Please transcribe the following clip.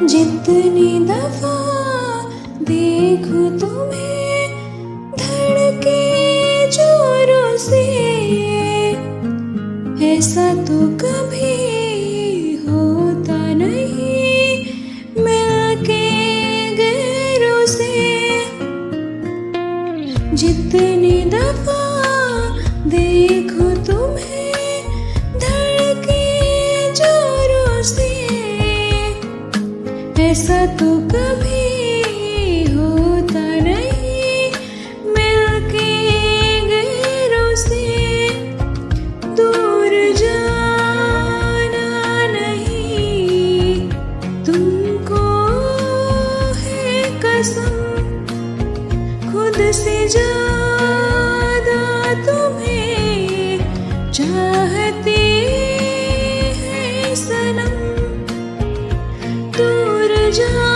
जितनी दफा देखूं तुम्हें धड़के जोरों से, ऐसा तो कभी होता नहीं मिलके गैरों से। जितनी दफा देखूं तुम्हें धड़के जोरों से, ऐसा तो कभी होता नहीं मिलके गैरों से। दूर जाना नहीं तुमको है कसम, खुद से ज्यादा तुम्हें चाहते हैं सनम। दूर जा